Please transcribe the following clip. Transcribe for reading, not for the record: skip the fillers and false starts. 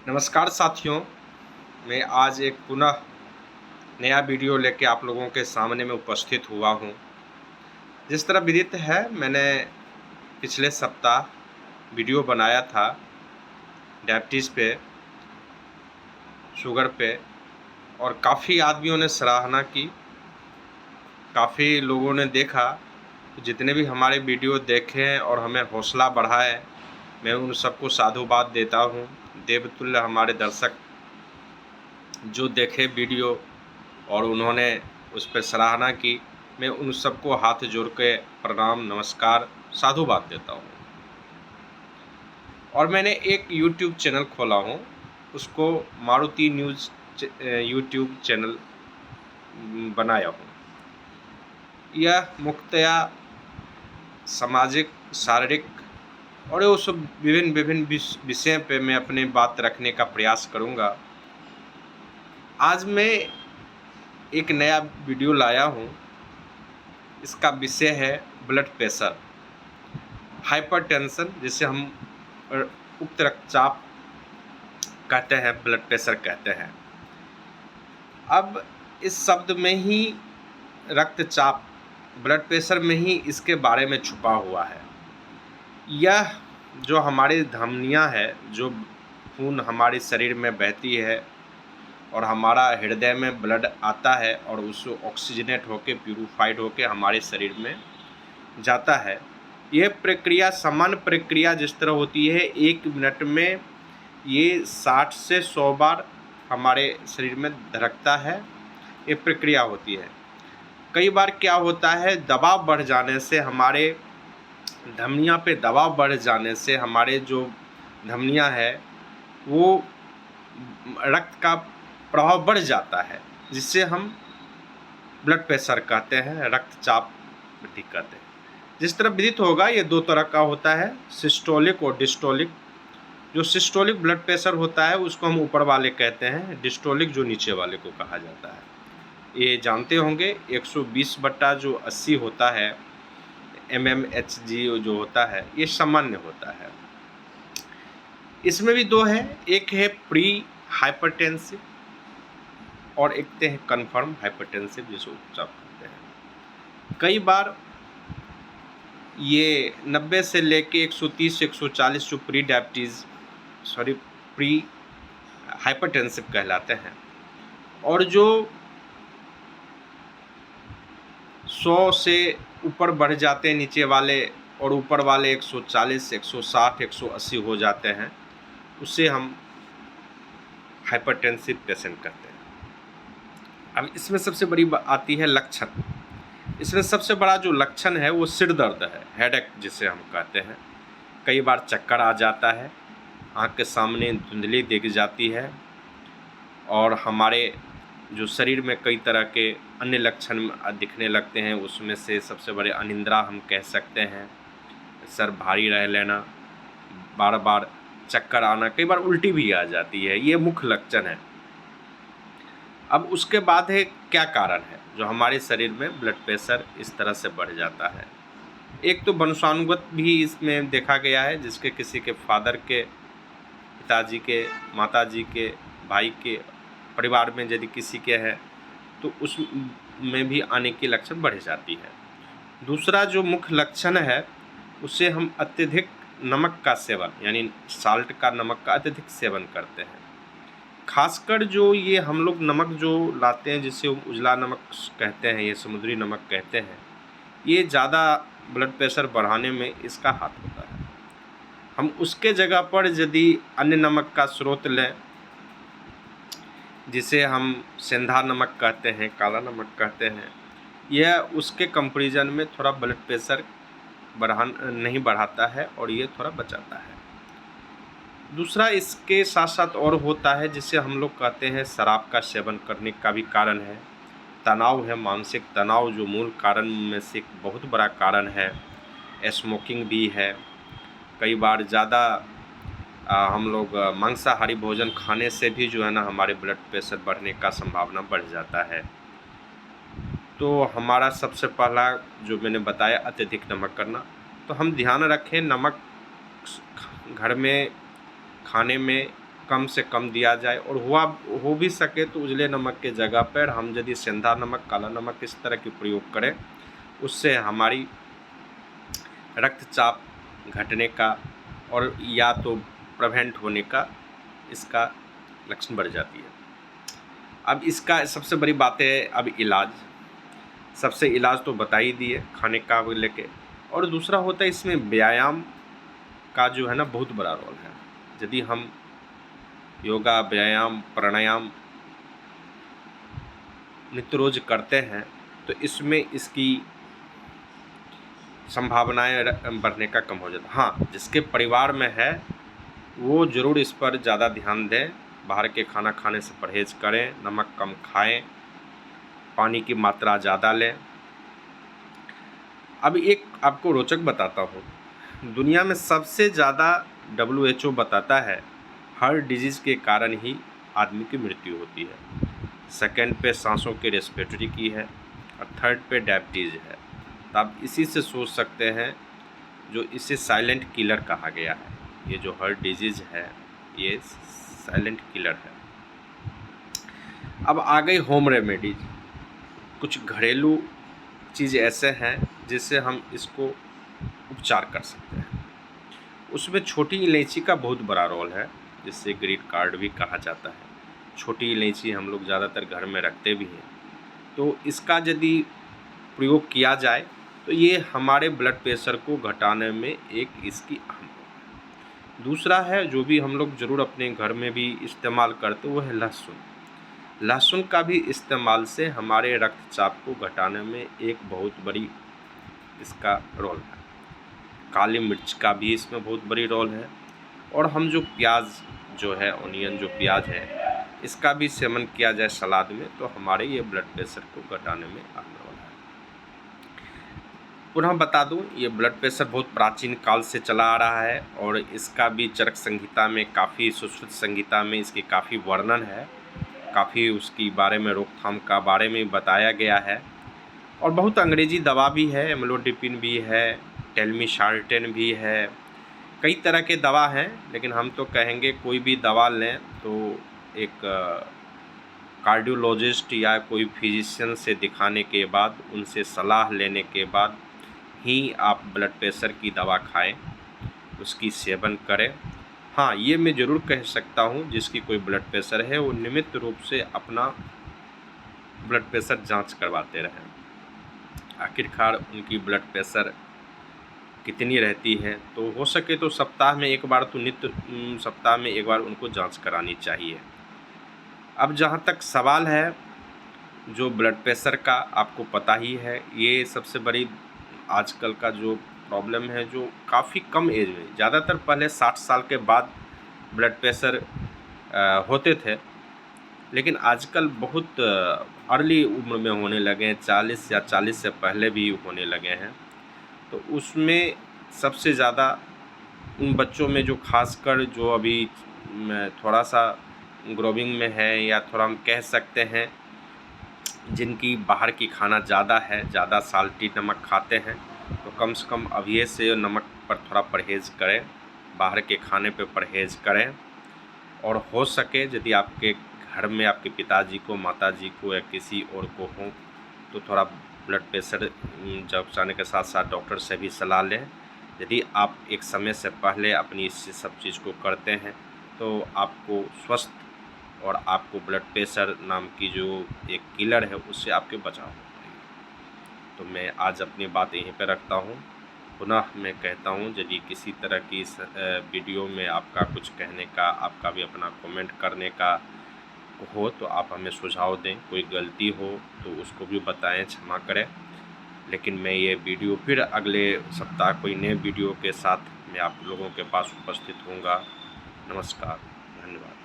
नमस्कार साथियों, मैं आज एक पुनः नया वीडियो लेके आप लोगों के सामने में उपस्थित हुआ हूँ। जिस तरह विदित है, मैंने पिछले सप्ताह वीडियो बनाया था डायबिटीज़ पे, शुगर पे, और काफ़ी आदमियों ने सराहना की। काफ़ी लोगों ने देखा। जितने भी हमारे वीडियो देखे और हमें हौसला बढ़ाए, मैं उन सबको साधुवाद देता हूँ। देवतुल्य हमारे दर्शक जो देखे वीडियो और उन्होंने उस पर सराहना की, मैं उन सबको हाथ जोड़ के प्रणाम, नमस्कार, साधुवाद देता हूँ। और मैंने एक यूट्यूब चैनल खोला हूँ, उसको मारुति न्यूज़ यूट्यूब चैनल बनाया हूँ। यह मुख्यतया सामाजिक, शारीरिक और वो सब विभिन्न विषय पे मैं अपने बात रखने का प्रयास करूँगा। आज मैं एक नया वीडियो लाया हूँ। इसका विषय है ब्लड प्रेशर, हाइपरटेंशन, जिसे हम उच्च रक्तचाप कहते हैं, ब्लड प्रेशर कहते हैं। अब इस शब्द में ही रक्तचाप, ब्लड प्रेशर में ही इसके बारे में छुपा हुआ है। यह जो हमारी धमनियाँ है, जो खून हमारे शरीर में बहती है और हमारा हृदय में ब्लड आता है और उसको ऑक्सीजनेट होके, प्यूरिफाइड होके हमारे शरीर में जाता है। यह प्रक्रिया सामान्य प्रक्रिया जिस तरह होती है, 1 मिनट में ये 60 से 100 बार हमारे शरीर में धड़कता है। ये प्रक्रिया होती है। कई बार क्या होता है, दबाव बढ़ जाने से, हमारे धमनियाँ पे दबाव बढ़ जाने से हमारे जो धमनियाँ है वो रक्त का प्रभाव बढ़ जाता है, जिससे हम ब्लड प्रेशर कहते हैं, रक्तचाप वृद्धि कहते हैं। जिस तरह विदित होगा, ये 2 तरह का होता है, सिस्टोलिक और डिस्टोलिक। जो सिस्टोलिक ब्लड प्रेशर होता है उसको हम ऊपर वाले कहते हैं, डिस्टोलिक जो नीचे वाले को कहा जाता है। ये जानते होंगे 120/80 होता है, mmHg जो होता है, ये सामान्य होता है। इसमें भी 2 है, एक है प्री हाइपरटेंसिव और एक है कन्फर्म हाइपरटेंसिव, जिसे उपचाप कहते हैं। कई बार ये 90 से लेके 130-140 जो प्री हाइपरटेंसिव कहलाते हैं, और जो 100 से ऊपर बढ़ जाते हैं नीचे वाले, और ऊपर वाले 140, 160, 180 हो जाते हैं, उसे हम हाइपरटेंसिव पेशेंट कहते हैं। अब इसमें सबसे बड़ी बात आती है लक्षण। इसमें सबसे बड़ा जो लक्षण है वो सिर दर्द है, हेडेक जिसे हम कहते हैं। कई बार चक्कर आ जाता है, आँख के सामने धुंधली दिख जाती है, और हमारे जो शरीर में कई तरह के अन्य लक्षण दिखने लगते हैं। उसमें से सबसे बड़े अनिद्रा हम कह सकते हैं, सर भारी रह लेना, बार बार चक्कर आना, कई बार उल्टी भी आ जाती है। ये मुख्य लक्षण है। अब उसके बाद है क्या कारण है जो हमारे शरीर में ब्लड प्रेशर इस तरह से बढ़ जाता है। एक तो वंशानुगत भी इसमें देखा गया है, जिसके किसी के फादर के, पिताजी के, माताजी के, भाई के परिवार में यदि किसी के है तो उसमें भी आने की लक्षण बढ़ जाती है। दूसरा जो मुख्य लक्षण है, उसे हम अत्यधिक नमक का सेवन, यानी साल्ट का, नमक का अत्यधिक सेवन करते हैं। खासकर जो ये हम लोग नमक जो लाते हैं, जिसे उजला नमक कहते हैं, ये समुद्री नमक कहते हैं, ये ज़्यादा ब्लड प्रेशर बढ़ाने में इसका हाथ होता है। हम उसके जगह पर यदि अन्य नमक का स्रोत लें, जिसे हम सेंधा नमक कहते हैं, काला नमक कहते हैं, यह उसके कंपैरिजन में थोड़ा ब्लड प्रेशर नहीं बढ़ाता है और ये थोड़ा बचाता है। दूसरा इसके साथ साथ और होता है, जिसे हम लोग कहते हैं शराब का सेवन करने का भी कारण है। तनाव है, मानसिक तनाव जो मूल कारण में से एक बहुत बड़ा कारण है। स्मोकिंग भी है। कई बार ज़्यादा हम लोग मांसाहारी भोजन खाने से भी जो है ना, हमारे ब्लड प्रेशर बढ़ने का संभावना बढ़ जाता है। तो हमारा सबसे पहला जो मैंने बताया, अत्यधिक नमक करना। तो हम ध्यान रखें, नमक घर में खाने में कम से कम दिया जाए, और हो भी सके तो उजले नमक के जगह पर हम यदि सेंधा नमक, काला नमक इस तरह के प्रयोग करें, उससे हमारी रक्तचाप घटने का और या तो प्रिवेंट होने का इसका लक्षण बढ़ जाती है। अब इसका सबसे बड़ी बात है अब इलाज। सबसे इलाज तो बता ही दिए खाने का लेके, और दूसरा होता है इसमें व्यायाम का जो है ना बहुत बड़ा रोल है। यदि हम योगा, व्यायाम, प्राणायाम नित्य रोज करते हैं तो इसमें इसकी संभावनाएं बढ़ने का कम हो जाता है। हाँ, जिसके परिवार में है वो ज़रूर इस पर ज़्यादा ध्यान दें, बाहर के खाना खाने से परहेज़ करें, नमक कम खाएं, पानी की मात्रा ज़्यादा लें। अब एक आपको रोचक बताता हूँ, दुनिया में सबसे ज़्यादा WHO बताता है हार्ट डिजीज़ के कारण ही आदमी की मृत्यु होती है। सेकंड पे सांसों के रेस्पिरेटरी की है, और थर्ड पे डायबिटीज़ है। तो आप इसी से सोच सकते हैं जो इसे साइलेंट किलर कहा गया है। ये जो हार्ट डिजीज़ है ये साइलेंट किलर है। अब आ गई होम रेमेडीज। कुछ घरेलू चीज़ ऐसे हैं जिससे हम इसको उपचार कर सकते हैं। उसमें छोटी इलायची का बहुत बड़ा रोल है, जिससे ग्रीन कार्ड भी कहा जाता है। छोटी इलायची हम लोग ज़्यादातर घर में रखते भी हैं, तो इसका यदि प्रयोग किया जाए तो ये हमारे ब्लड प्रेशर को घटाने में एक इसकी अहम रोल है। दूसरा है जो भी हम लोग ज़रूर अपने घर में भी इस्तेमाल करते वो है लहसुन। लहसुन का भी इस्तेमाल से हमारे रक्तचाप को घटाने में एक बहुत बड़ी इसका रोल है। काली मिर्च का भी इसमें बहुत बड़ी रोल है, और हम जो प्याज जो है, ऑनियन जो प्याज है, इसका भी सेवन किया जाए सलाद में तो हमारे ये ब्लड प्रेशर को घटाने में अहम रोल है। पुनः बता दूं, ये ब्लड प्रेशर बहुत प्राचीन काल से चला आ रहा है, और इसका भी चरक संहिता में काफ़ी, सुश्रुत संहिता में इसकी काफ़ी वर्णन है, काफ़ी उसकी बारे में रोकथाम का बारे में बताया गया है। और बहुत अंग्रेजी दवा भी है, एम्लोडिपिन भी है, टेलमिसार्टेन भी है, कई तरह के दवा हैं। लेकिन हम तो कहेंगे कोई भी दवा लें तो एक कार्डियोलॉजिस्ट या कोई फिजिशियन से दिखाने के बाद, उनसे सलाह लेने के बाद ही आप ब्लड प्रेशर की दवा खाएं, उसकी सेवन करें। हाँ, ये मैं ज़रूर कह सकता हूँ जिसकी कोई ब्लड प्रेशर है वो नियमित रूप से अपना ब्लड प्रेशर जांच करवाते रहें। आखिरकार उनकी ब्लड प्रेशर कितनी रहती है, तो हो सके तो सप्ताह में एक बार तो सप्ताह में एक बार उनको जांच करानी चाहिए। अब जहाँ तक सवाल है जो ब्लड प्रेशर का, आपको पता ही है ये सबसे बड़ी आजकल का जो प्रॉब्लम है, जो काफ़ी कम एज में, ज़्यादातर पहले 60 साल के बाद ब्लड प्रेशर होते थे, लेकिन आजकल बहुत अर्ली उम्र में होने लगे हैं, 40 या 40 से पहले भी होने लगे हैं। तो उसमें सबसे ज़्यादा उन बच्चों में जो खासकर जो अभी थोड़ा सा ग्रोविंग में है, या थोड़ा हम कह सकते हैं जिनकी बाहर की खाना ज़्यादा है, ज़्यादा साल्टी नमक खाते हैं, तो कम से कम अभी से नमक पर थोड़ा परहेज़ करें, बाहर के खाने पे परहेज़ करें। और हो सके यदि आपके घर में आपके पिताजी को, माताजी को या किसी और को हो तो थोड़ा ब्लड प्रेशर जांच कराने के साथ साथ डॉक्टर से भी सलाह लें। यदि आप एक समय से पहले अपनी इस सब चीज़ को करते हैं तो आपको स्वस्थ और आपको ब्लड प्रेशर नाम की जो एक किलर है उससे आपके बचाव हो पाएगी। तो मैं आज अपनी बात यहीं पर रखता हूँ। पुनः मैं कहता हूँ यदि किसी तरह की इस वीडियो में आपका कुछ कहने का, आपका भी अपना कमेंट करने का हो तो आप हमें सुझाव दें। कोई गलती हो तो उसको भी बताएं, क्षमा करें। लेकिन मैं ये वीडियो फिर अगले सप्ताह कोई नए वीडियो के साथ मैं आप लोगों के पास उपस्थित होऊंगा। नमस्कार, धन्यवाद।